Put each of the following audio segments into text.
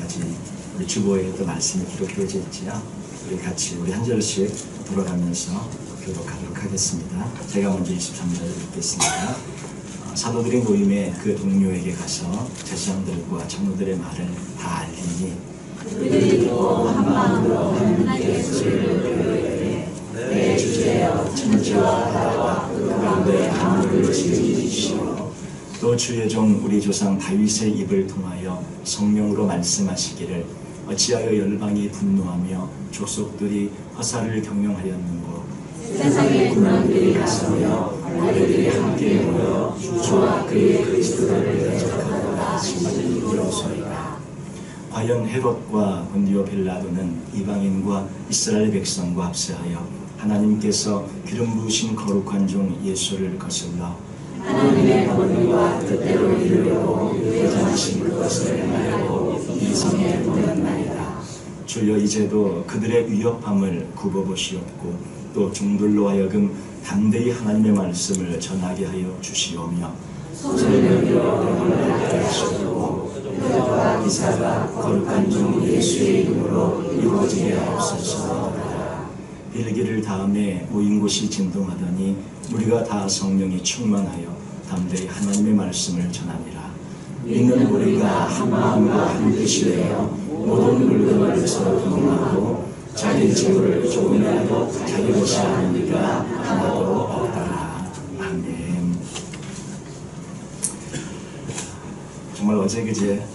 13절까지 우리 주보에도 말씀이 기록되어져 있지요. 우리 같이 우리 한 절씩 돌아가면서 교독하도록 하겠습니다. 제가 먼저 23절을 읽겠습니다. 사도들의 모임에 그 동료에게 가서 제사장들과 장로들의 말을 다 알리니 그들이 듣고 한 마음으로 하나님의 소리를 들으되 내 주제여 천지와 바다와 그 가운데 강물을 지으시오. 또 주의 종 우리 조상 다윗의 입을 통하여 성령으로 말씀하시기를 어찌하여 열방이 분노하며 족속들이 허사를 경영하였는고 세상의 군왕들이 가서며 아이들이 함께 모여 주와 그의 그리스도를 대적하도다 하시니 이로소이다. 과연 헤롯과 본디오 빌라도는 이방인과 이스라엘 백성과 합세하여 하나님께서 기름 부으신 거룩한 종 예수를 거슬러 하나님의 법률과 뜻대로 이루려고 유예정하신 그것을 행하려고 이 성에 보냈나이다. 주여 이제도 그들의 위협함을 굽어보시옵고 또 종들로 하여금 담대히 하나님의 말씀을 전하게 하여 주시오며 손을 내밀어 병을 낫게 하시고 표적과 기사가 거룩한 종 예수의 이름으로 이루어지게 하옵소서. 빌기를 다음에 모인 곳이 진동하더니 우리가 다 성령이 충만하여 담대히 하나님의 말씀을 전하니라. 믿는 우리가 한 마음과 한 뜻이 되어 모든 물건을 서로 동하고 자기 재물을 조금이라도 자기 것이 아닌 이가 하나도 없더라. 아멘. 정말 어제 그제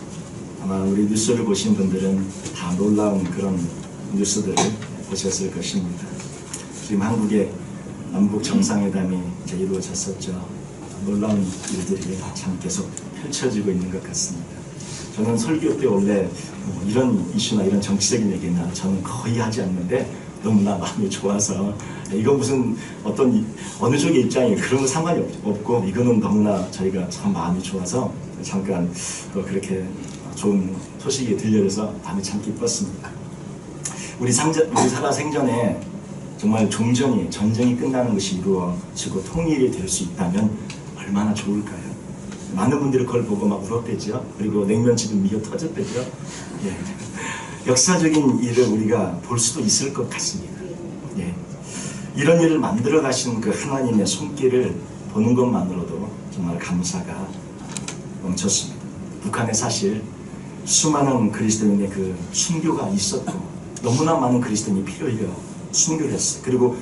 아마 우리 뉴스를 보신 분들은 다 놀라운 그런 뉴스들을 보셨을 것입니다. 지금 한국의 남북 정상회담이 이제 이루어졌었죠. 놀라운 일들이 참 계속 펼쳐지고 있는 것 같습니다. 저는 설교 때 원래 이런 이슈나 이런 정치적인 얘기나 저는 거의 하지 않는데 너무나 마음이 좋아서 이건 무슨 어떤 어느 쪽의 입장이 그런 거 상관이 없고 이거는 너무나 저희가 참 마음이 좋아서 잠깐 또 그렇게 좋은 소식이 들려서 마음이 참 기뻤습니다. 우리 살아 생전에 정말 종전이 전쟁이 끝나는 것이 이루어지고 통일이 될 수 있다면 얼마나 좋을까요? 많은 분들이 그걸 보고 막 울었대죠. 그리고 냉면집이 미어 터졌대죠. 예. 역사적인 일을 우리가 볼 수도 있을 것 같습니다. 예. 이런 일을 만들어 가신 그 하나님의 손길을 보는 것만으로도 정말 감사가 넘쳤습니다. 북한에 사실 수많은 그리스도인의 그 순교가 있었고 너무나 많은 그리스도인이 피 흘려 순교를 했어요. 그리고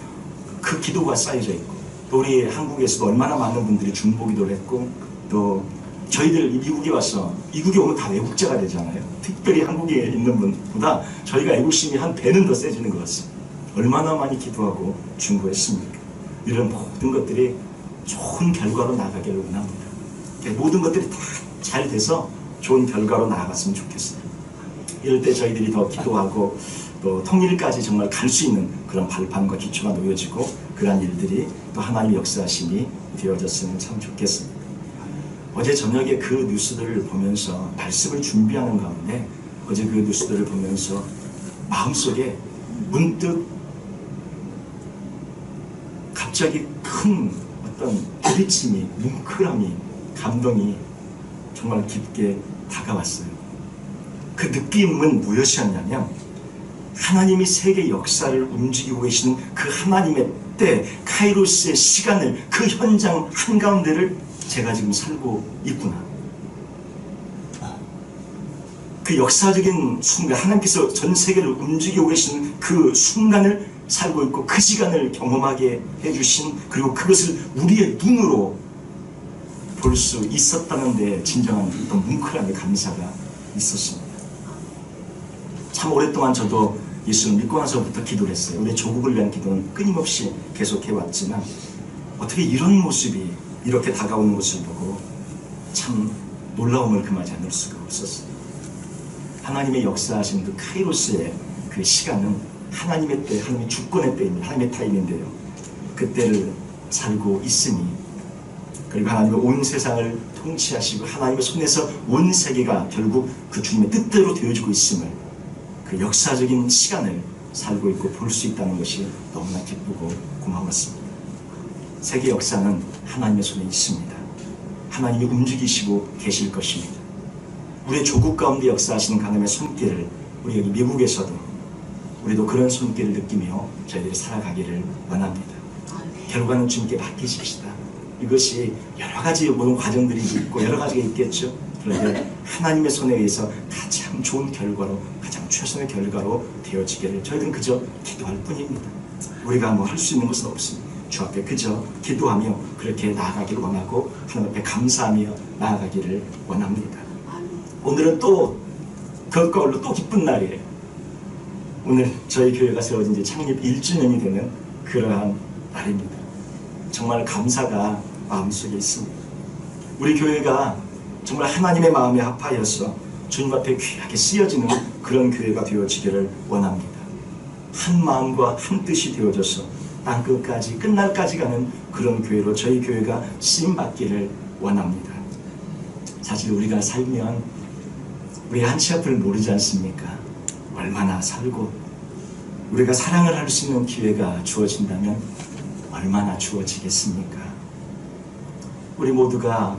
그 기도가 쌓여져 있고 또 우리 한국에서도 얼마나 많은 분들이 중보기도를 했고 또 저희들 미국에 와서 미국에 오면 다 외국자가 되잖아요. 특별히 한국에 있는 분보다 저희가 애국심이 한 배는 더 세지는 것 같습니다. 얼마나 많이 기도하고 중보했습니까? 이런 모든 것들이 좋은 결과로 나가기를 원합니다. 모든 것들이 다 잘 돼서 좋은 결과로 나아갔으면 좋겠어요. 이럴 때 저희들이 더 기도하고 또 통일까지 정말 갈 수 있는 그런 발판과 기초가 놓여지고 그러한 일들이 또 하나님의 역사하심이 되어졌으면 참 좋겠습니다. 어제 저녁에 그 뉴스들을 보면서 말씀을 준비하는 가운데 어제 그 뉴스들을 보면서 마음속에 문득 갑자기 큰 어떤 부딪힘이, 뭉클함이, 감동이 정말 깊게 다가왔어요. 그 느낌은 무엇이었냐면 하나님이 세계 역사를 움직이고 계시는 그 하나님의 때, 카이로스의 시간을, 그 현장 한가운데를 제가 지금 살고 있구나. 그 역사적인 순간, 하나님께서 전 세계를 움직이고 계시는 그 순간을 살고 있고 그 시간을 경험하게 해주신, 그리고 그것을 우리의 눈으로 볼 수 있었다는 데 진정한 어떤 뭉클함의 감사가 있었습니다. 참 오랫동안 저도 예수를 믿고 나서부터 기도를 했어요. 우리 조국을 위한 기도는 끊임없이 계속해왔지만 어떻게 이런 모습이 이렇게 다가오는 것을 보고 참 놀라움을 금하지 않을 수가 없었어요. 하나님의 역사하신 그 카이로스의 그 시간은 하나님의 때, 하나님의 주권의 때입니다. 하나님의 타임인데요. 그때를 살고 있으니, 그리고 하나님의 온 세상을 통치하시고 하나님의 손에서 온 세계가 결국 그 주님의 뜻대로 되어지고 있음을, 그 역사적인 시간을 살고 있고 볼 수 있다는 것이 너무나 기쁘고 고마웠습니다. 세계 역사는 하나님의 손에 있습니다. 하나님이 움직이시고 계실 것입니다. 우리의 조국 가운데 역사하시는 하나님의 손길을 우리 여기 미국에서도 우리도 그런 손길을 느끼며 저희들이 살아가기를 원합니다. 결과는 주님께 맡기십시다. 이것이 여러 가지 모든 과정들이 있고 여러 가지가 있겠죠. 그런데 하나님의 손에 의해서 가장 좋은 결과로, 가장 최선의 결과로 되어지기를 저희들은 그저 기도할 뿐입니다. 우리가 뭐 할 수 있는 것은 없습니다. 주 앞에 그저 기도하며 그렇게 나아가기를 원하고 하나님 앞에 감사하며 나아가기를 원합니다. 오늘은 또 그것걸로 또 기쁜 날이에요. 오늘 저희 교회가 세워진 지 창립 1주년이 되는 그러한 날입니다. 정말 감사가 마음속에 있습니다. 우리 교회가 정말 하나님의 마음에 합하여서 주님 앞에 귀하게 쓰여지는 그런 교회가 되어지기를 원합니다. 한 마음과 한 뜻이 되어져서 땅 끝까지 끝날까지 가는 그런 교회로 저희 교회가 쓰임받기를 원합니다. 사실 우리가 살면 우리 한치 앞을 모르지 않습니까? 얼마나 살고 우리가 사랑을 할 수 있는 기회가 주어진다면 얼마나 주어지겠습니까? 우리 모두가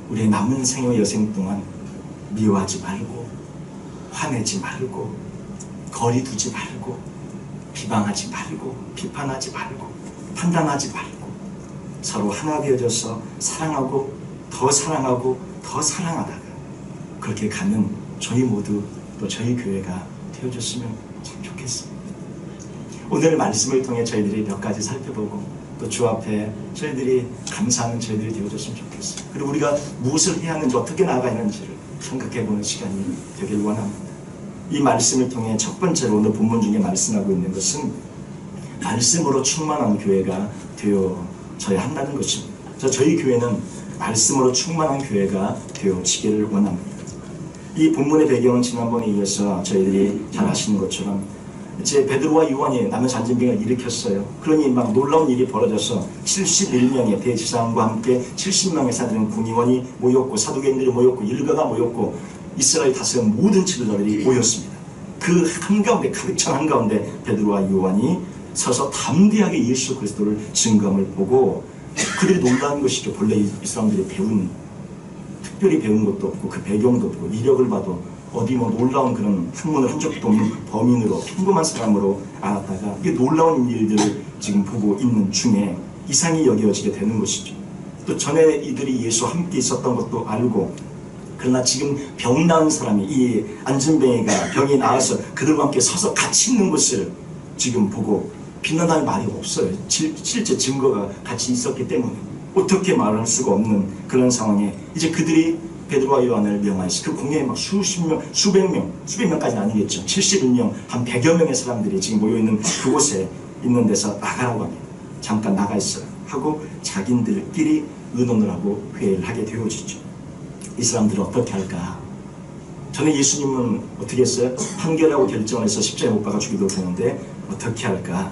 우리의 남은 생의 여생 동안 미워하지 말고 화내지 말고 거리 두지 말고 비방하지 말고 비판하지 말고 판단하지 말고 서로 하나 되어져서 사랑하고 더 사랑하다가 그렇게 가는 저희 모두 또 저희 교회가 되어줬으면 참 좋겠습니다. 오늘 말씀을 통해 저희들이 몇 가지 살펴보고 또 주 앞에 저희들이 감사하는 저희들이 되어줬으면 좋겠습니다. 그리고 우리가 무엇을 해야 하는지 어떻게 나아가야 하는지를 생각해보는 시간이 되길 원합니다. 이 말씀을 통해 첫 번째로 오늘 본문 중에 말씀하고 있는 것은 말씀으로 충만한 교회가 되어져야 한다는 것입니다. 저희 교회는 말씀으로 충만한 교회가 되어지기를 원합니다. 이 본문의 배경은 지난번에 이어서 저희들이 잘 아시는 것처럼 이제 베드로와 요한이 남은 잔진병을 일으켰어요. 그러니 막 놀라운 일이 벌어져서 71명의 대지사장과 함께 70명의 사들은 군의원이 모였고 사두개인들이 모였고 일가가 모였고 이스라엘 다스리는 모든 지도자들이 모였습니다. 그 한가운데 가득 찬 한가운데 베드로와 요한이 서서 담대하게 예수 그리스도를 증거함을 보고 그들이 놀라운 것이죠. 본래 이 사람들이 특별히 배운 것도 없고 그 배경도 없고 이력을 봐도 어디 뭐 놀라운 그런 학문을 한 적도 없는 범인으로 평범한 사람으로 알았다가 이게 놀라운 일들을 지금 보고 있는 중에 이상히 여겨지게 되는 것이죠. 또 전에 이들이 예수와 함께 있었던 것도 알고 그러나 지금 병 나은 사람이 이 안진뱅이가 병이 나아서 그들과 함께 서서 같이 있는 것을 지금 보고 비난할 말이 없어요. 실제 증거가 같이 있었기 때문에 어떻게 말할 수가 없는 그런 상황에 이제 그들이 베드로와 요한을 명하시 그 공회에 막 수십 명까지는 아니겠죠. 71명, 한 100여 명의 사람들이 지금 모여있는 그곳에 있는 데서 나가라고 합니다. 잠깐 나가 있어요. 하고 자기들끼리 의논을 하고 회의를 하게 되어지죠. 이 사람들은 어떻게 할까? 전에 예수님은 어떻게 했어요? 판결하고 결정을 해서 십자가에 못 박아 죽이도록 했는데 어떻게 할까?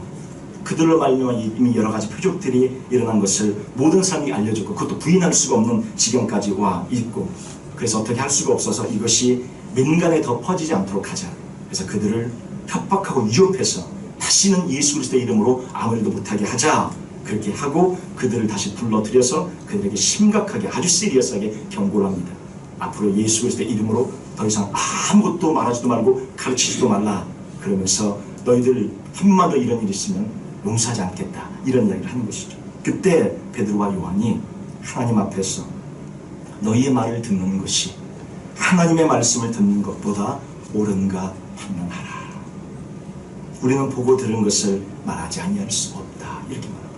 그들로 말미암아 이미 여러 가지 표적들이 일어난 것을 모든 사람이 알려줬고 그것도 부인할 수가 없는 지경까지 와 있고 그래서 어떻게 할 수가 없어서 이것이 민간에 더 퍼지지 않도록 하자. 그래서 그들을 협박하고 위협해서 다시는 예수 그리스도의 이름으로 아무 일도 못하게 하자. 그렇게 하고 그들을 다시 불러들여서 그들에게 심각하게 아주 시리어스하게 경고를 합니다. 앞으로 예수 그리스도의 이름으로 더 이상 아무것도 말하지도 말고 가르치지도 말라. 그러면서 너희들 한마디 이런 일이 있으면 용서하지 않겠다. 이런 이야기를 하는 것이죠. 그때 베드로와 요한이 하나님 앞에서 너희의 말을 듣는 것이 하나님의 말씀을 듣는 것보다 옳은가 판단하라. 우리는 보고 들은 것을 말하지 아니할 수 없다. 이렇게 말합니다.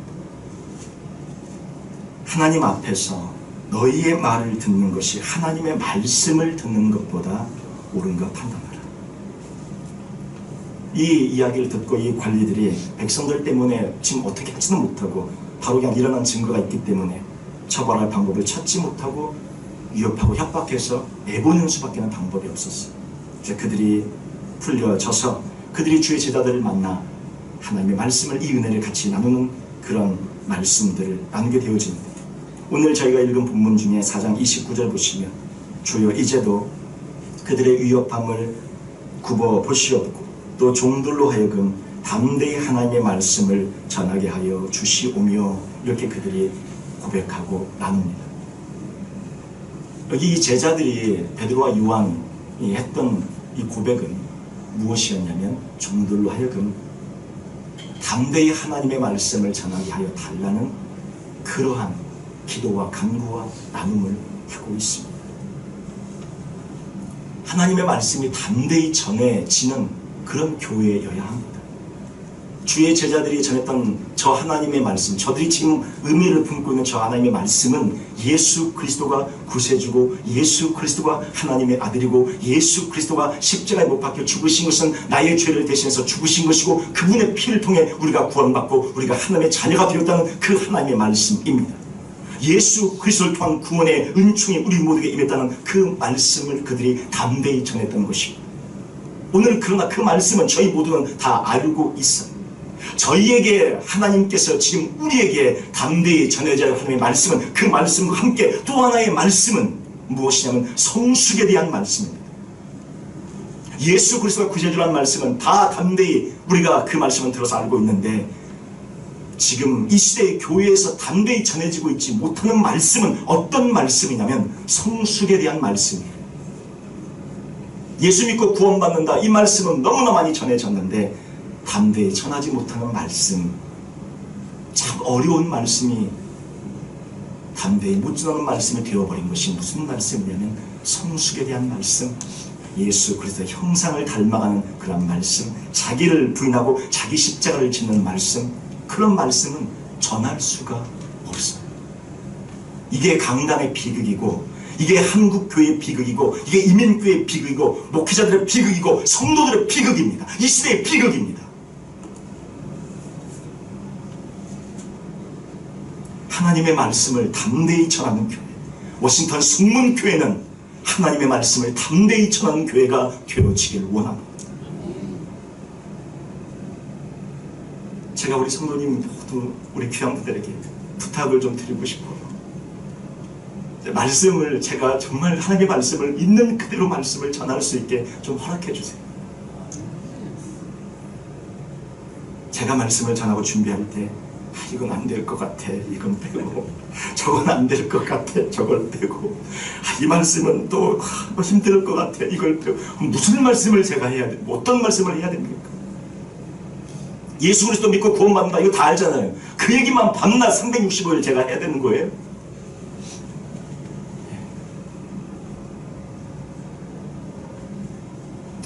하나님 앞에서 너희의 말을 듣는 것이 하나님의 말씀을 듣는 것보다 옳은가 판단하라. 이 이야기를 듣고 이 관리들이 백성들 때문에 지금 어떻게 하지는 못하고 바로 그냥 일어난 증거가 있기 때문에 처벌할 방법을 찾지 못하고 위협하고 협박해서 내보내는 수밖에 는 방법이 없었어요. 그래서 그들이 풀려져서 그들이 주의 제자들을 만나 하나님의 말씀을 이 은혜를 같이 나누는 그런 말씀들을 나누게 되어집니다. 오늘 저희가 읽은 본문 중에 4장 29절 보시면 주여 이제도 그들의 위협함을 굽어 보시옵고 또 종들로 하여금 담대히 하나님의 말씀을 전하게 하여 주시오며 이렇게 그들이 고백하고 나눕니다. 여기 이 제자들이 베드로와 요한이 했던 이 고백은 무엇이었냐면 종들로 하여금 담대히 하나님의 말씀을 전하게 하여 달라는 그러한 기도와 간구와 나눔을 하고 있습니다. 하나님의 말씀이 담대히 전해지는 그런 교회여야 합니다. 주의 제자들이 전했던 저 하나님의 말씀, 저들이 지금 의미를 품고 있는 저 하나님의 말씀은 예수 그리스도가 구세주고 예수 그리스도가 하나님의 아들이고 예수 그리스도가 십자가에 못 박혀 죽으신 것은 나의 죄를 대신해서 죽으신 것이고 그분의 피를 통해 우리가 구원받고 우리가 하나님의 자녀가 되었다는 그 하나님의 말씀입니다. 예수 그리스도를 통한 구원의 은총이 우리 모두에게 임했다는 그 말씀을 그들이 담대히 전했던 것이고 오늘 그러나 그 말씀은 저희 모두는 다 알고 있어요. 저희에게 하나님께서 지금 우리에게 담대히 전해져야 할 하나님의 말씀은 그 말씀과 함께 또 하나의 말씀은 무엇이냐면 성숙에 대한 말씀입니다. 예수 그리스도가 구세주라는 말씀은 다 담대히 우리가 그 말씀을 들어서 알고 있는데 지금 이 시대의 교회에서 담대히 전해지고 있지 못하는 말씀은 어떤 말씀이냐면 성숙에 대한 말씀이에요. 예수 믿고 구원받는다 이 말씀은 너무나 많이 전해졌는데 담대히 전하지 못하는 말씀, 참 어려운 말씀이 담대히 못 전하는 말씀이 되어버린 것이 무슨 말씀이냐면 성숙에 대한 말씀, 예수 그리스도의 형상을 닮아가는 그런 말씀, 자기를 부인하고 자기 십자가를 짓는 말씀, 그런 말씀은 전할 수가 없어요. 이게 강단의 비극이고 이게 한국교회의 비극이고 이게 이민교회의 비극이고 목회자들의 비극이고 성도들의 비극입니다. 이 시대의 비극입니다. 하나님의 말씀을 담대히 전하는 교회, 워싱턴 숙문교회는 하나님의 말씀을 담대히 전하는 교회가 되어지길 원합니다. 제가 우리 성도님 모두 우리 귀향들에게 부탁을 좀 드리고 싶어요. 말씀을 제가 정말 하나님의 말씀을 있는 그대로 말씀을 전할 수 있게 좀 허락해 주세요. 제가 말씀을 전하고 준비할 때 이건 안 될 것 같아, 이건 빼고, 저건 안 될 것 같아, 저걸 빼고, 이 말씀은 또 힘들 것 같아, 이걸 빼고. 무슨 말씀을 제가 해야 돼? 어떤 말씀을 해야 됩니까? 예수 그리스도 믿고 구원받는다 이거 다 알잖아요. 그 얘기만 밤낮 365일 제가 해야 되는 거예요.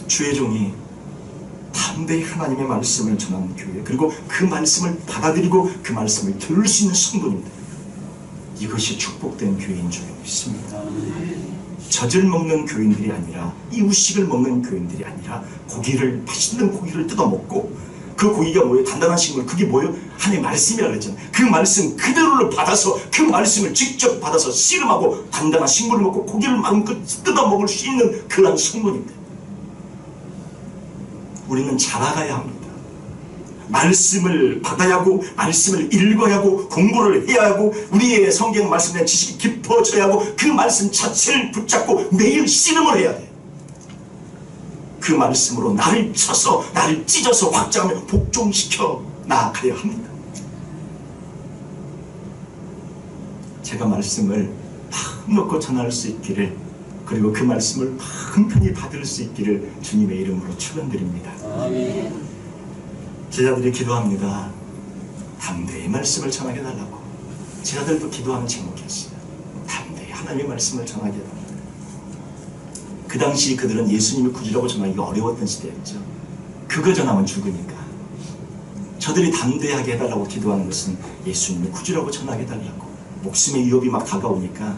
주의 종이 담대히 하나님의 말씀을 전하는 교회, 그리고 그 말씀을 받아들이고 그 말씀을 들을 수 있는 성도입니다. 이것이 축복된 교회인 줄 믿습니다. 젖을 먹는 교인들이 아니라 이웃식을 먹는 교인들이 아니라 고기를, 맛있는 고기를 뜯어먹고 그 고기가 뭐예요? 단단한 식물, 그게 뭐예요? 하나님의 말씀이라고 그랬잖아요. 그 말씀 그대로를 받아서 그 말씀을 직접 받아서 씨름하고 단단한 식물을 먹고 고기를 마음껏 뜯어먹을 수 있는 그런 성도입니다. 우리는 자라가야 합니다. 말씀을 받아야 하고 말씀을 읽어야 하고 공부를 해야 하고 우리의 성경 말씀에 대한 지식이 깊어져야 하고 그 말씀 자체를 붙잡고 매일 씨름을 해야 돼요. 그 말씀으로 나를 쳐서 나를 찢어서 확장하며 복종시켜 나아가야 합니다. 제가 말씀을 마음 놓고 전할 수 있기를, 그리고 그 말씀을 마음 편히 받을 수 있기를 주님의 이름으로 축원드립니다. 아멘. 제자들이 기도합니다. 담대히 말씀을 전하게 해달라고. 제자들도 기도하는 제목이었어요. 담대히 하나님의 말씀을 전하게 해달라고. 그 당시 그들은 예수님을 구주라고 전하기가 어려웠던 시대였죠. 그거 전하면 죽으니까. 저들이 담대하게 해달라고 기도하는 것은 예수님을 구주라고 전하게 해달라고. 목숨의 위협이 막 다가오니까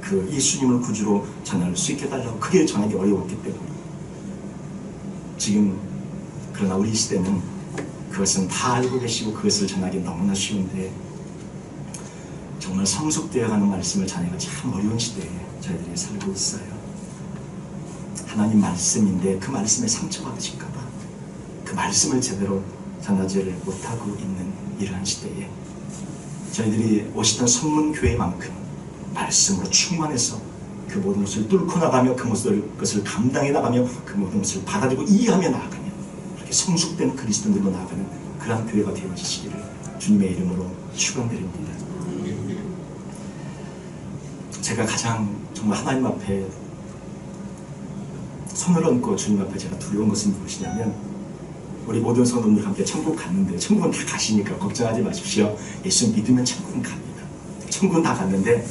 그 예수님을 구주로 전할 수 있게 해달라고. 그게 전하기 어려웠기 때문에. 지금 그러나 우리 시대는 그것은 다 알고 계시고 그것을 전하기 너무나 쉬운데 정말 성숙되어가는 말씀을 전하기가 참 어려운 시대에 저희들이 살고 있어요. 하나님 말씀인데 그 말씀에 상처받으실까봐 그 말씀을 제대로 전하지를 못하고 있는 이러한 시대에 저희들이 오시던 성문교회만큼 말씀으로 충만해서 그 모든 것을 뚫고 나가며 그것을 감당해 나가며 그 모든 것을 받아들이고 이해하며 나아가며 그렇게 성숙된 그리스도인들로 나아가는 그러한 교회가 되어지시기를 주님의 이름으로 축원드립니다. 제가 가장 정말 하나님 앞에 손을 얹고 주님 앞에 제가 두려운 것은 무엇이냐면, 우리 모든 성도들 함께 천국 갔는데, 천국은 다 가시니까 걱정하지 마십시오. 예수 믿으면 천국은 갑니다. 천국은 다 갔는데,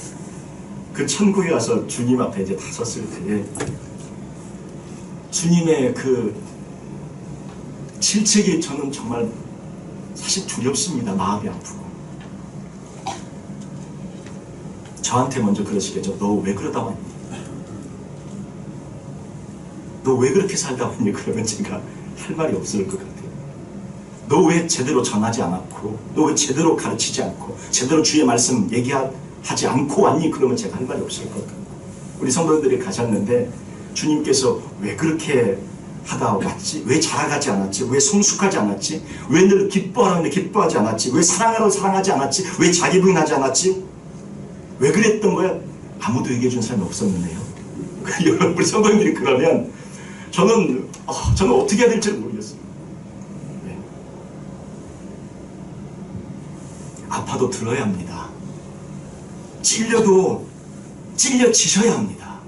그 천국에 와서 주님 앞에 이제 다 섰을 때에 주님의 그 질책이 저는 정말 사실 두렵습니다. 마음이 아프고. 저한테 먼저 그러시겠죠. 너 왜 그러다 왔니? 너 왜 그렇게 살다 왔니? 그러면 제가 할 말이 없을 것 같아요. 너 왜 제대로 전하지 않았고, 너 왜 제대로 가르치지 않고, 제대로 주의 말씀 얘기하지 않고 왔니? 그러면 제가 할 말이 없을 것 같아요. 우리 성도들이 가셨는데 주님께서 왜 그렇게 하다 왔지? 왜 자라가지 않았지? 왜 성숙하지 않았지? 왜 늘 기뻐하라는데 기뻐하지 않았지? 왜 사랑하라고 사랑하지 않았지? 왜 자기 부인하지 않았지? 왜 그랬던 거야? 아무도 얘기해 준 사람이 없었는데요. 우리 성도님들이 그러면 저는 어떻게 해야 될지 모르겠어요. 네. 아파도 들어야 합니다. 찔려도 찔려지셔야 합니다.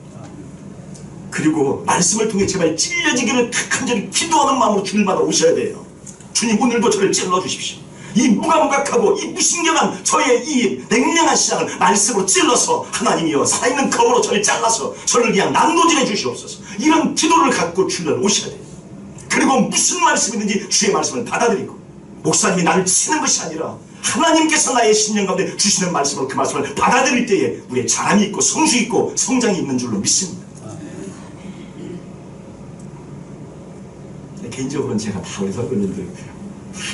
그리고 말씀을 통해 제발 찔려지기를 간절히 기도하는 마음으로 주님마다 오셔야 돼요. 주님, 오늘도 저를 찔러주십시오. 이 무감각하고 이 무신경한 저의 이 냉랭한 신앙을 말씀으로 찔러서 하나님이여 살아있는 검으로 저를 잘라서 저를 그냥 난도질해 주시옵소서. 이런 기도를 갖고 주님을 오셔야 돼요. 그리고 무슨 말씀이든지 주의 말씀을 받아들이고, 목사님이 나를 치는 것이 아니라 하나님께서 나의 심령 가운데 주시는 말씀으로 그 말씀을 받아들일 때에 우리의 자람이 있고 성수 있고 성장이 있는 줄로 믿습니다. 개인적으로는 제가 다 우리 성도님들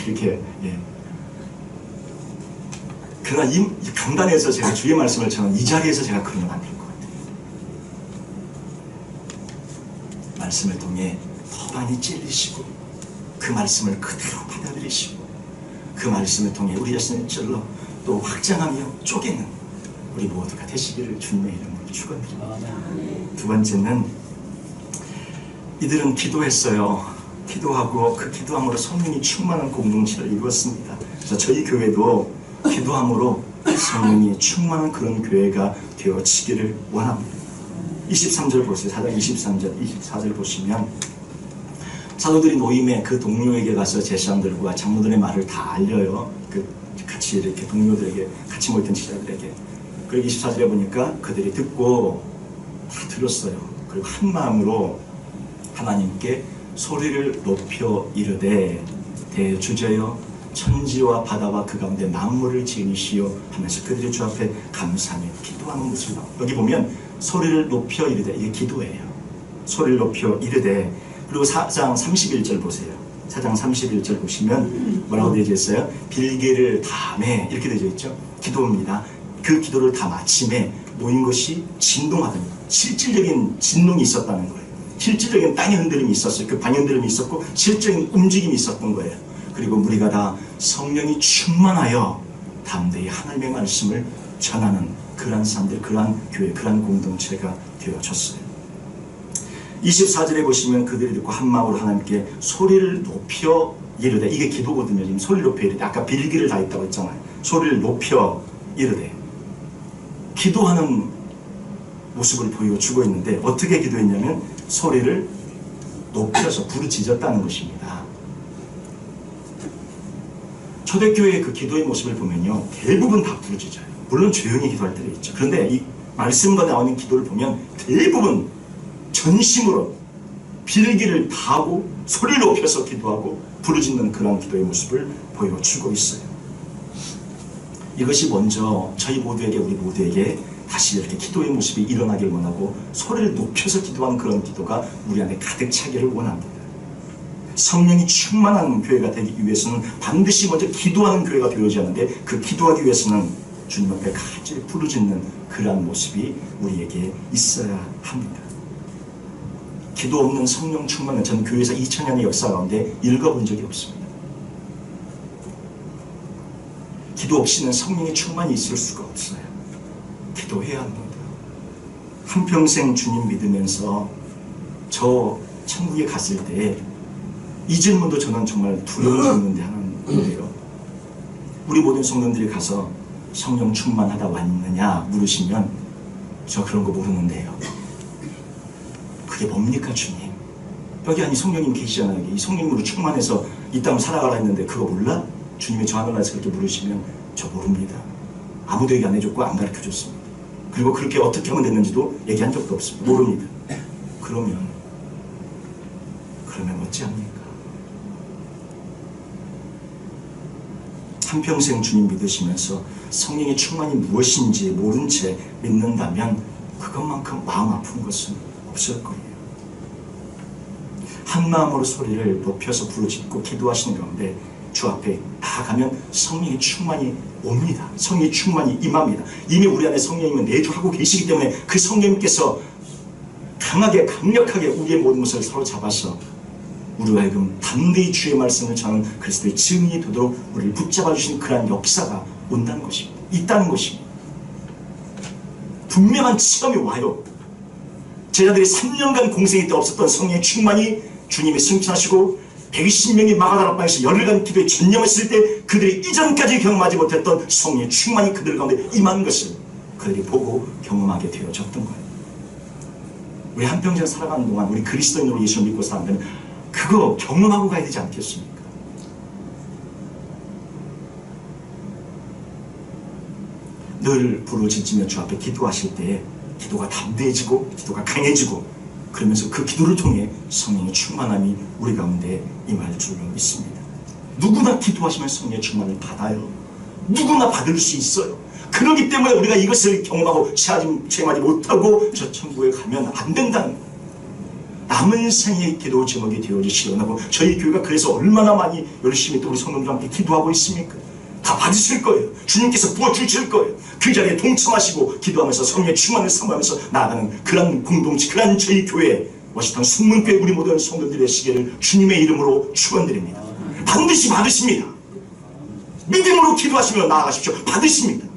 이렇게 그러나 이 강단에서 제가 주의 말씀을 전한 이 자리에서 제가 그러면 안 될 것 같아요. 말씀을 통해 더 많이 찔리시고 그 말씀을 그대로 받아들이시고 그 말씀을 통해 우리 자신을 찔러 또 확장하며 쪼개는 우리 모두가 되시기를 주님의 이름으로 축원드립니다. 두 번째는 이들은 기도했어요. 기도하고 그 기도함으로 성령이 충만한 공동체를 이루었습니다. 그래서 저희 교회도 기도함으로 성령이 충만한 그런 교회가 되어지기를 원합니다. 23절 보세요. 4장 23절, 24절 보시면 사도들이 노임에 그 동료에게 가서 제사장들과 장로들의 말을 다 알려요. 같이 이렇게 동료들에게 같이 모였던 제자들에게. 그리고 24절에 보니까 그들이 듣고 다 들었어요. 그리고 한 마음으로 하나님께 소리를 높여 이르되 대주제여 천지와 바다와 그 가운데 만물을 지으시오 하면서 그들이 주 앞에 감사하며 기도하는 모습이 나옵니다. 여기 보면 소리를 높여 이르되, 이게 기도예요. 소리를 높여 이르되. 그리고 4장 31절 보세요. 4장 31절 보시면 뭐라고 되어 있어요? 빌개를 다매, 이렇게 되어 있죠. 기도입니다. 그 기도를 다 마침에 모인 것이 진동하더니 실질적인 진동이 있었다는 거예요. 실질적인 땅의 흔들림이 있었어요. 그 방향들음이 있었고 실질적인 움직임이 있었던 거예요. 그리고 우리가 다 성령이 충만하여 담대히 하나님의 말씀을 전하는 그러한 사람들, 그러한 교회, 그러한 공동체가 되어졌어요. 24절에 보시면 그들이 듣고 한 마음으로 하나님께 소리를 높여 이르되, 이게 기도거든요. 지금 소리를 높여 이르되, 아까 빌기를 다 했다고 했잖아요. 소리를 높여 이르되, 기도하는 모습을 보여주고 있는데 어떻게 기도했냐면 소리를 높여서 부르짖었다는 것입니다. 초대교회의 그 기도의 모습을 보면요, 대부분 다 부르짖어요. 물론 조용히 기도할 때도 있죠. 그런데 이 말씀과 나오는 기도를 보면 대부분 전심으로 빌기를 다하고 소리를 높여서 기도하고 부르짖는 그런 기도의 모습을 보여주고 있어요. 이것이 먼저 저희 모두에게, 우리 모두에게 다시 이렇게 기도의 모습이 일어나길 원하고 소리를 높여서 기도하는 그런 기도가 우리 안에 가득 차기를 원합니다. 성령이 충만한 교회가 되기 위해서는 반드시 먼저 기도하는 교회가 되어야지 하는데, 그 기도하기 위해서는 주님 앞에 간절히 부르짖는 그러한 모습이 우리에게 있어야 합니다. 기도 없는 성령 충만은 저는 교회에서 2000년의 역사 가운데 읽어본 적이 없습니다. 기도 없이는 성령의 충만이 있을 수가 없어요. 기도해야 합니다. 한평생 주님 믿으면서 저 천국에 갔을 때 이 질문도 저는 정말 두려운 질문인데 하나인데요. 우리 모든 성도들이 가서 성령 충만하다 왔느냐 물으시면 저 그런 거 모르는데요. 그게 뭡니까 주님? 여기 아니 성령님 계시잖아요. 이 성령님으로 충만해서 이 땅을 살아가라 했는데 그거 몰라? 주님이 저 하늘나라에서 그렇게 물으시면 저 모릅니다. 아무도 얘기 안 해줬고 안 가르쳐줬습니다. 그리고 그렇게 어떻게 하면 됐는지도 얘기한 적도 없습니다. 모릅니다. 그러면 어찌합니까? 한평생 주님 믿으시면서 성령의 충만이 무엇인지 모른 채 믿는다면 그것만큼 마음 아픈 것은 없을 거예요. 한 마음으로 소리를 높여서 부르짖고 기도하시는 가운데 주 앞에 나아가면 성령의 충만이 옵니다. 성령의 충만이 임합니다. 이미 우리 안에 성령님은 내주하고 계시기 때문에 그 성령님께서 강하게 강력하게 우리의 모든 것을 사로잡아서 우리와 하여금 담대히 주의 말씀을 전하는 그리스도의 증인이 되도록 우리를 붙잡아 주시는 그러한 역사가 온다는 것입니다. 있다는 것입니다. 분명한 시험이 와요. 제자들이 3년간 공생일 때 없었던 성령의 충만이 주님이 승천하시고 120명이 마가다락방에서 열흘간 기도에 전념했을 때 그들이 이전까지 경험하지 못했던 성령의 충만이 그들 가운데 임한 것을 그들이 보고 경험하게 되어졌던 거예요. 우리 한평생 살아가는 동안 우리 그리스도인으로 예수를 믿고 살아가면 그거 경험하고 가야 되지 않겠습니까? 늘 부르짖으며 주 앞에 기도하실 때 기도가 담대해지고 기도가 강해지고 그러면서 그 기도를 통해 성령의 충만함이 우리 가운데 임할 줄로 믿습니다. 누구나 기도하시면 성령의 충만을 받아요. 누구나 받을 수 있어요. 그렇기 때문에 우리가 이것을 경험하고 체험하지 못하고 저 천국에 가면 안 된다는 거예요. 남은 생의 기도 제목이 되어주시려고 저희 교회가 그래서 얼마나 많이 열심히 또 우리 성도들과 함께 기도하고 있습니까? 다 받으실 거예요. 주님께서 부어주실 거예요. 그 자리에 동참하시고 기도하면서 성령의 충만을 사모하면서 나아가는 그런 공동체, 그런 저희 교회 워싱턴 순문교회 우리 모든 성도들의 시기를 주님의 이름으로 축원드립니다. 반드시 받으십니다. 믿음으로 기도하시며 나아가십시오. 받으십니다.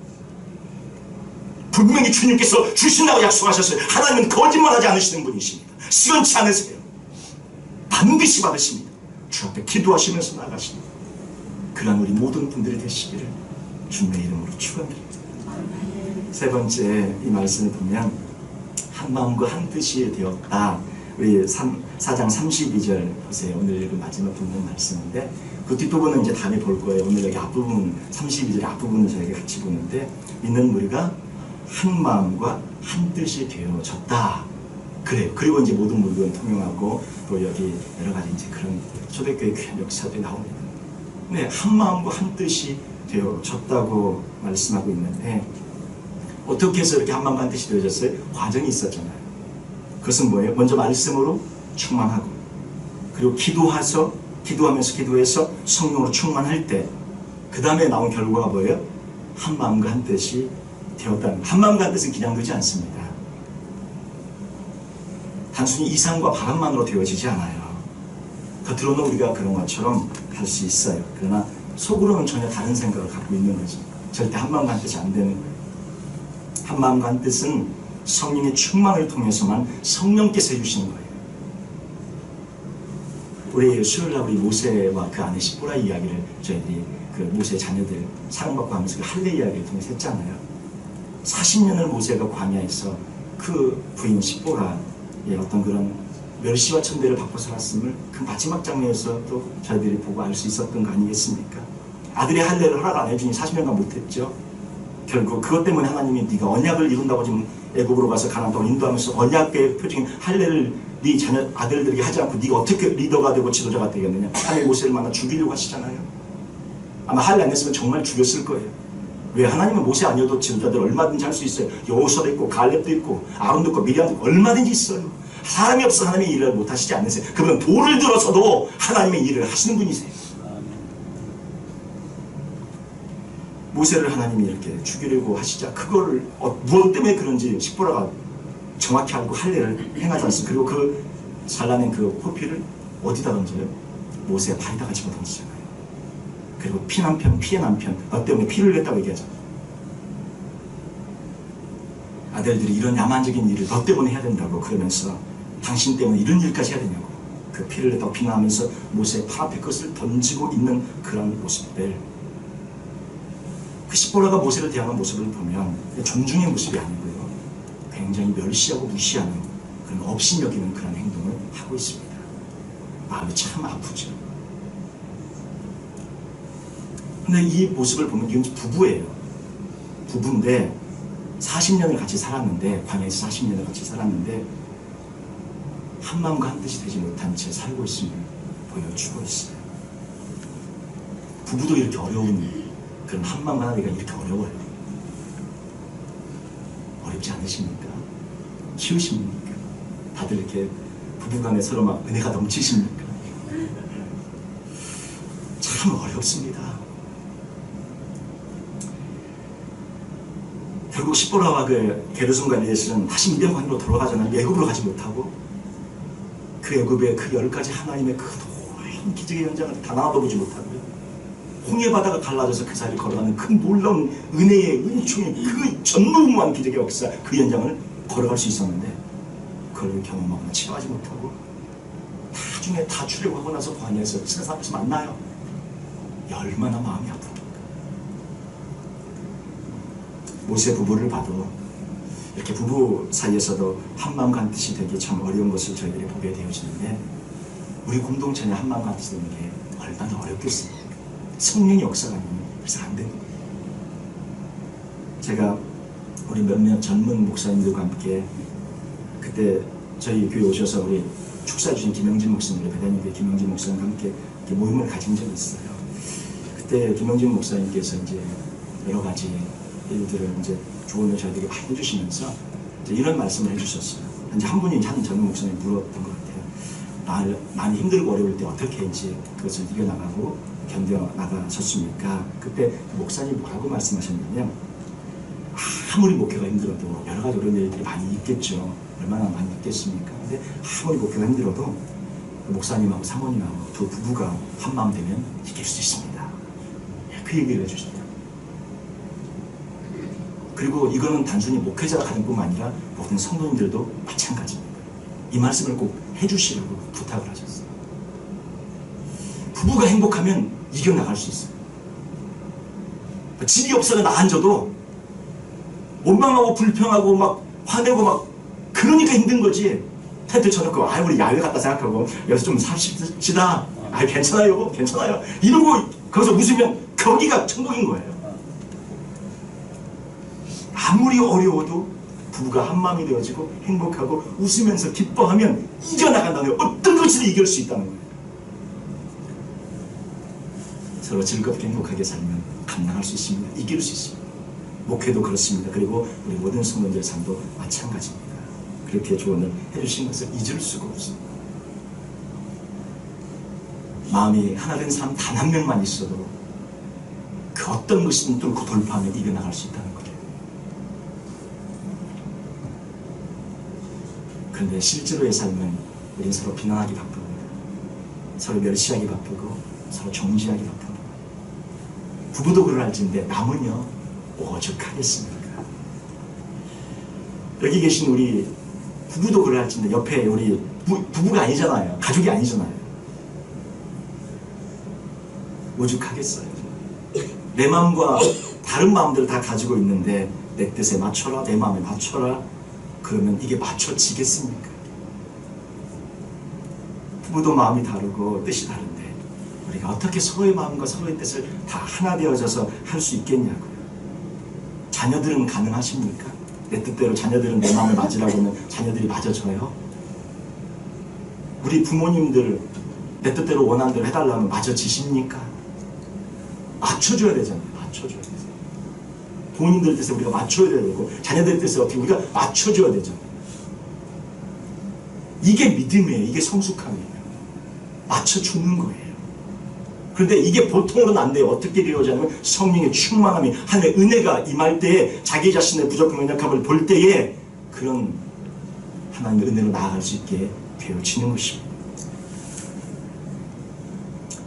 분명히 주님께서 주신다고 약속하셨어요. 하나님은 거짓말하지 않으시는 분이십니다. 시원치 않으세요. 반드시 받으십니다. 주 앞에 기도하시면서 나아가십니다. 그런 우리 모든 분들이 되시기를 주님의 이름으로 축원드립니다. 세 번째 이 말씀을 보면 한 마음과 한 뜻이 되었다. 우리 4장 32절 보세요. 오늘 읽은 마지막 부분 말씀인데 그 뒷부분은 이제 다음에 볼 거예요. 오늘 여기 앞부분 32절의 앞부분을 저희가 같이 보는데 믿는 우리가 한 마음과 한 뜻이 되어졌다. 그래요. 그리고 이제 모든 물건 통용하고 또 여기 여러 가지 이제 그런 초대교회 귀한 역사들이 나옵니다. 네, 한 마음과 한 뜻이 되어졌다고 말씀하고 있는데 어떻게 해서 이렇게 한 마음과 한 뜻이 되어졌어요? 과정이 있었잖아요. 그것은 뭐예요? 먼저 말씀으로 충만하고 그리고 기도하면서 기도해서 성령으로 충만할 때 그 다음에 나온 결과가 뭐예요? 한 마음과 한 뜻이 되었다는. 한 마음과 한 뜻은 그냥 되지 않습니다. 단순히 이상과 바람만으로 되어지지 않아요. 겉으로는 우리가 그런 것처럼 할 수 있어요. 그러나 속으로는 전혀 다른 생각을 갖고 있는 거죠. 절대 한 마음과 한 뜻이 안 되는 거예요. 한 마음과 한 뜻은 성령의 충만을 통해서만 성령께서 해주시는 거예요. 우리 수요일날 우리 모세와 그 아내 시보라 이야기를 저희들이 그 모세 자녀들 사랑받고 하면서 그 할례 이야기를 통해서 했잖아요. 40년을 모세가 광야에서 그 부인 시보라의 어떤 그런 멸시와 천대를 받고 살았음을 그 마지막 장면에서 또 저희들이 보고 알 수 있었던 거 아니겠습니까? 아들이 할례를 허락 안 해주니 40년간 못했죠. 결국 그것 때문에 하나님이 네가 언약을 이룬다고 지금 애굽으로 가서 가나안 땅을 인도하면서 언약의 표징인 할례를 네 자녀 아들들에게 하지 않고 네가 어떻게 리더가 되고 지도자가 되겠느냐. 하나님 모세를 만나 죽이려고 하시잖아요. 아마 할례 안 했으면 정말 죽였을 거예요. 왜? 하나님은 모세 아니어도 지도자들 얼마든지 할 수 있어요. 여호수아도 있고 갈렙도 있고 아론도 있고 미리암도 있고 얼마든지 있어요. 사람이 없어 하나님의 일을 못 하시지 않으세요. 그분은 돌을 들어서도 하나님의 일을 하시는 분이세요. 모세를 하나님이 이렇게 죽이려고 하시자 그걸 무엇 때문에 그런지 시보라가 정확히 알고 할례를 행하지 않습니다. 그리고 그 잘라낸 그 포피를 어디다 던져요? 모세의 발에다가 집어 던지잖아요. 그리고 피의 남편 너 때문에 피를 냈다고 얘기하잖아요. 아들들이 이런 야만적인 일을 너 때문에 해야 된다고 그러면서 당신 때문에 이런 일까지 해야 되냐고 그 피를 냈다고 비난하면서 모세의 팔 앞에 것을 던지고 있는 그런 모습들, 그 시보라가 모세를 대하는 모습을 보면 존중의 모습이 아니고요, 굉장히 멸시하고 무시하는 그런 업신여기는 그런 행동을 하고 있습니다. 마음이 참 아프죠. 근데 이 모습을 보면 이건 부부예요. 부부인데 40년을 같이 살았는데, 광야에서 40년을 같이 살았는데 한마음과 한뜻이 되지 못한 채 살고 있음을 보여주고 있어요. 부부도 이렇게 어려운, 그런 한마음 하나가 이렇게 어려워요. 어렵지 않으십니까? 쉬우십니까? 다들 이렇게 부부간에 서로 막 은혜가 넘치십니까? 참 어렵습니다. 결국 시보라와 그 게르손과 엘리에셀은 다시 미디안 광야로 돌아가잖아요. 애굽으로 가지 못하고 그 애굽의 그 10가지 하나님의 그 놀라운 기적의 현장을 단 하나도 보지 못하고요. 홍해 바다가 갈라져서 그 사이를 걸어가는 그 놀라운 은혜의 은총의 그 전무후무한 기적의 역사, 그 현장을 걸어갈 수 있었는데 그걸 경험하거나 체험하지 못하고 나중에 다 출애굽하고 나서 광야에서 세상 앞에서 만나요. 얼마나 마음이 아픕니까? 모세 부부를 봐도 이렇게 부부 사이에서도 한마음 한뜻이 되기 참 어려운 것을 저희들이 보게 되어지는데, 우리 공동체에 한마음 한뜻이 되는 게 얼마나 어렵겠습니까? 성령의 역사가 아니면 그래서 안 되는 거예요. 제가 우리 몇몇 젊은 목사님들과 함께 그때 저희 교회 오셔서 우리 축사해 주신 김영진 목사님, 배단님의 김영진 목사님과 함께 모임을 가진 적이 있어요. 그때 김영진 목사님께서 이제 여러 가지 일들을 이제 조언을 저희들에게 많이 해주시면서 이제 이런 말씀을 해주셨어요. 이제 한 분이 한 젊은 목사님이 물었던 것 같아요. 많이 힘들고 어려울 때 어떻게 이제 그것을 이겨나가고 견뎌나가셨습니까? 그때 목사님이 뭐라고 말씀하셨냐면, 아무리 목회가 힘들어도 여러 가지 어려운 일들이 많이 있겠죠. 얼마나 많이 있겠습니까? 근데 아무리 목회가 힘들어도 목사님하고 사모님하고 두 부부가 한마음 되면 이길 수 있습니다. 그 얘기를 해주셨다. 그리고 이거는 단순히 목회자가 가진 뿐만 아니라 모든 성도님들도 마찬가지입니다. 이 말씀을 꼭 해주시라고 부탁을 하셨어요. 부부가 행복하면 이겨나갈 수 있어요. 집이 없어서 나 앉아도 원망하고 불평하고 막 화내고 막 그러니까 힘든 거지. 텐트 쳐놓고 우리 야외 갔다 생각하고 여기서 좀 삽시다. 괜찮아요 괜찮아요 이러고 거기서 웃으면 거기가 천국인 거예요. 아무리 어려워도 부부가 한마음이 되어지고 행복하고 웃으면서 기뻐하면 이겨나간다는 거예요. 어떤 것이든 이길 수 있다는 거예요. 서로 즐겁게 행복하게 살면 감당할 수 있습니다. 이길 수 있습니다. 목회도 그렇습니다. 그리고 우리 모든 성도들의 삶도 마찬가지입니다. 그렇게 조언을 해주신 것을 잊을 수가 없습니다. 마음이 하나 된 사람 단 한 명만 있어도 그 어떤 것이든 뚫고 돌파하며 이겨나갈 수 있다는 거예요. 그런데 실제로의 삶은 우리는 서로 비난하기 바쁘고 서로 멸시하기 바쁘고 서로 정죄하기 바쁘고, 부부도 그럴지인데 남은요 오죽하겠습니까? 여기 계신 우리 부부도 그럴지인데 옆에 우리 부부가 아니잖아요. 가족이 아니잖아요. 오죽하겠어요. 내 마음과 다른 마음들을 다 가지고 있는데 내 뜻에 맞춰라, 내 마음에 맞춰라, 그러면 이게 맞춰지겠습니까? 부부도 마음이 다르고 뜻이 다른데 우리가 어떻게 서로의 마음과 서로의 뜻을 다 하나 되어져서 할 수 있겠냐고요. 자녀들은 가능하십니까? 내 뜻대로 자녀들은 내 마음을 맞으라고 하면 자녀들이 맞아줘요? 우리 부모님들 내 뜻대로 원하는 대로 해달라면 맞아지십니까? 맞춰줘야 되잖아요. 맞춰줘야 되잖아요. 부모님들 뜻에 우리가 맞춰야 되고 자녀들 뜻에 어떻게 우리가 맞춰줘야 되잖아요. 이게 믿음이에요. 이게 성숙함이에요. 맞춰주는 거예요. 그런데 이게 보통으로는 안 돼요. 어떻게 되어지냐면 성령의 충만함이, 하나님의 은혜가 임할 때에 자기 자신의 부족함과 연약함을 볼 때에 그런 하나님의 은혜로 나아갈 수 있게 되어지는 것입니다.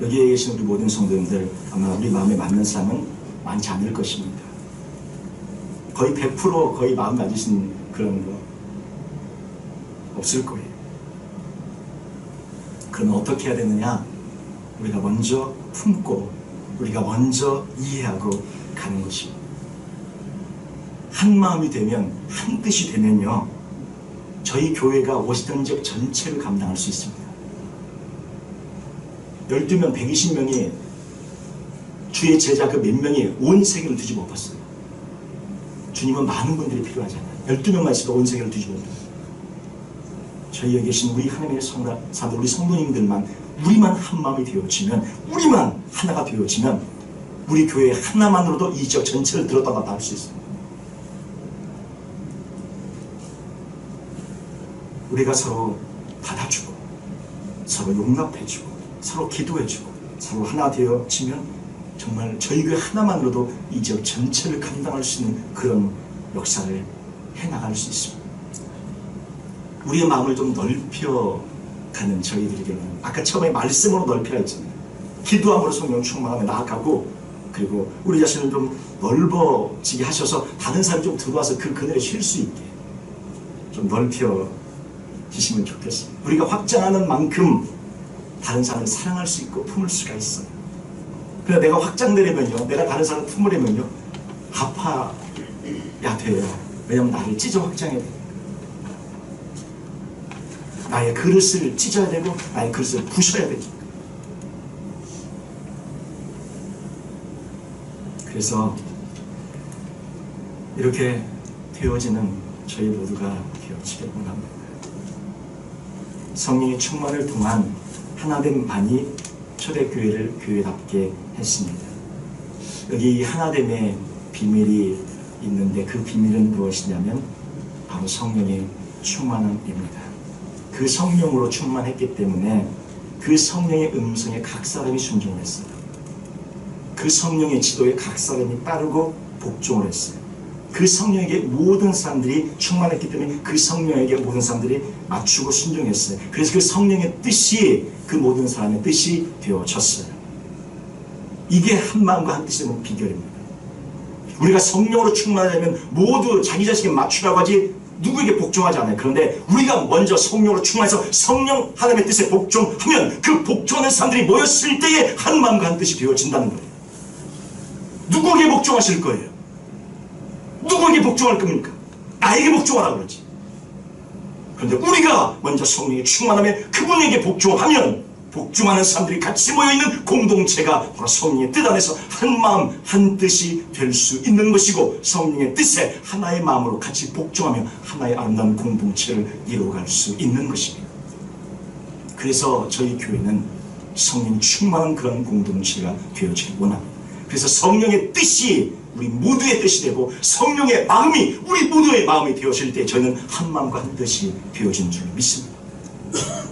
여기에 계신 우리 모든 성도님들 아마 우리 마음에 맞는 사람은 많지 않을 것입니다. 거의 100% 거의 마음 맞으신 그런 거 없을 거예요. 그러면 어떻게 해야 되느냐? 우리가 먼저 품고 우리가 먼저 이해하고 가는 것입니다. 한 마음이 되면, 한 뜻이 되면요, 저희 교회가 워싱턴 지역 전체를 감당할 수 있습니다. 12명, 120명이 주의 제자 그 몇 명이 온 세계를 뒤집어 엎었어요. 주님은 많은 분들이 필요하잖아요. 12명만 있어도 온 세계를 뒤집어 엎어요. 저희 여기 계신 우리 하나님의 사도, 우리 성도님들만, 우리만 한 마음이 되어지면, 우리만 하나가 되어지면 우리 교회 하나만으로도 이 지역 전체를 들었다 놨다 할 수 있습니다. 우리가 서로 받아주고, 서로 용납해주고, 서로 기도해주고, 서로 하나 되어지면 정말 저희 교회 하나만으로도 이 지역 전체를 감당할 수 있는 그런 역사를 해나갈 수 있습니다. 우리의 마음을 좀 넓혀가는 저희들에게는, 아까 처음에 말씀으로 넓혀야 했잖아요. 기도함으로 성령 충만하며 나아가고, 그리고 우리 자신을 좀 넓어지게 하셔서 다른 사람이 좀 들어와서 그 그늘에 쉴 수 있게 좀 넓혀지시면 좋겠습니다. 우리가 확장하는 만큼 다른 사람을 사랑할 수 있고 품을 수가 있어요. 그래서 내가 확장되려면요, 내가 다른 사람을 품으려면요, 아파야 돼요. 왜냐하면 나를 찢어 확장해야 돼요. 나의 그릇을 찢어야 되고, 나의 그릇을 부셔야 되죠. 그래서 이렇게 되어지는 저희 모두가 되어지길 원합니다. 성령의 충만을 통한 하나됨 반이 초대교회를 교회답게 했습니다. 여기 하나됨의 비밀이 있는데, 그 비밀은 무엇이냐면 바로 성령의 충만함입니다. 그 성령으로 충만했기 때문에 그 성령의 음성에 각 사람이 순종을 했어요. 그 성령의 지도에 각 사람이 따르고 복종을 했어요. 그 성령에게 모든 사람들이 충만했기 때문에 그 성령에게 모든 사람들이 맞추고 순종했어요. 그래서 그 성령의 뜻이 그 모든 사람의 뜻이 되어졌어요. 이게 한 마음과 한 뜻이 되는 비결입니다. 우리가 성령으로 충만하려면 모두 자기 자신에게 맞추라고 하지 누구에게 복종하지 않아요. 그런데 우리가 먼저 성령으로 충만해서 성령 하나님의 뜻에 복종하면 그 복종하는 사람들이 모였을 때에 한 마음과 한 뜻이 되어진다는 거예요. 누구에게 복종하실 거예요? 누구에게 복종할 겁니까? 나에게 복종하라고 그러지. 그런데 우리가 먼저 성령에 충만하면 그분에게 복종하면 복종하는 사람들이 같이 모여있는 공동체가 바로 성령의 뜻 안에서 한 마음 한 뜻이 될 수 있는 것이고, 성령의 뜻에 하나의 마음으로 같이 복종하며 하나의 아름다운 공동체를 이루어갈 수 있는 것입니다. 그래서 저희 교회는 성령 충만한 그런 공동체가 되어지길 원합니다. 그래서 성령의 뜻이 우리 모두의 뜻이 되고, 성령의 마음이 우리 모두의 마음이 되어질 때 저희는 한 마음과 한 뜻이 되어진 줄 믿습니다.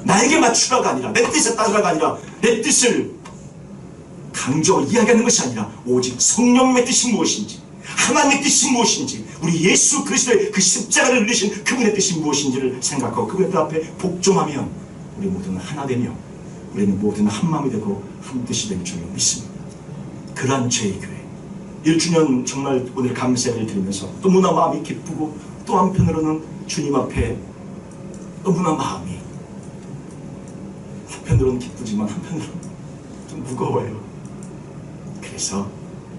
나에게 맞추라가 아니라, 내 뜻에 따르라가 아니라, 내 뜻을 강조하고 이야기하는 것이 아니라 오직 성령님의 뜻이 무엇인지, 하나님의 뜻이 무엇인지, 우리 예수 그리스도의 그 십자가를 누리신 그분의 뜻이 무엇인지를 생각하고 그분의 뜻 앞에 복종하면 우리 모두는 하나 되며 우리는 모두는 한 마음이 되고 한 뜻이 될 줄 믿습니다. 그러한 저희 교회 1주년 정말 오늘 감사를 드리면서 너무나 마음이 기쁘고, 또 한편으로는 주님 앞에 너무나 마음이 한편으로는 기쁘지만 한편으로는 좀 무거워요. 그래서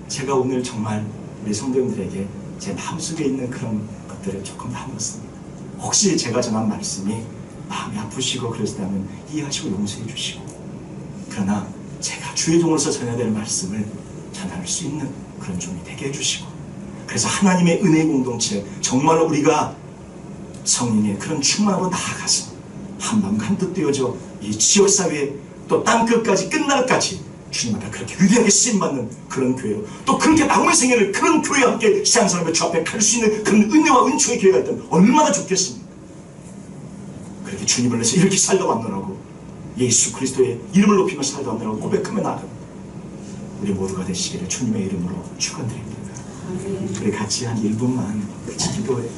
제가 오늘 정말 우리 성도님들에게 제 마음속에 있는 그런 것들을 조금 나눴습니다. 혹시 제가 전한 말씀이 마음이 아프시고 그러시다면 이해하시고 용서해 주시고, 그러나 제가 주의 종으로서 전해야 될 말씀을 전할 수 있는 그런 종이 되게 해주시고, 그래서 하나님의 은혜 공동체, 정말로 우리가 성령의 그런 충만으로 나아가서 한 마음 한 뜻 되어져 이 지역사회 또 땅끝까지 끝날까지 주님 앞에 그렇게 위대하게 쓰임받는 그런 교회로, 또 그렇게 나오는 생애를 그런 교회와 함께 신앙사람의 주 앞에 갈 수 있는 그런 은혜와 은총의 교회가 있다면 얼마나 좋겠습니까? 그렇게 주님을 위해서 이렇게 살다 왔노라고, 예수 그리스도의 이름을 높이며 살다 왔노라고 고백하며 나아갑니다. 우리 모두가 되시기를 주님의 이름으로 축원드립니다. 우리 같이 한 1분만 같이 기도해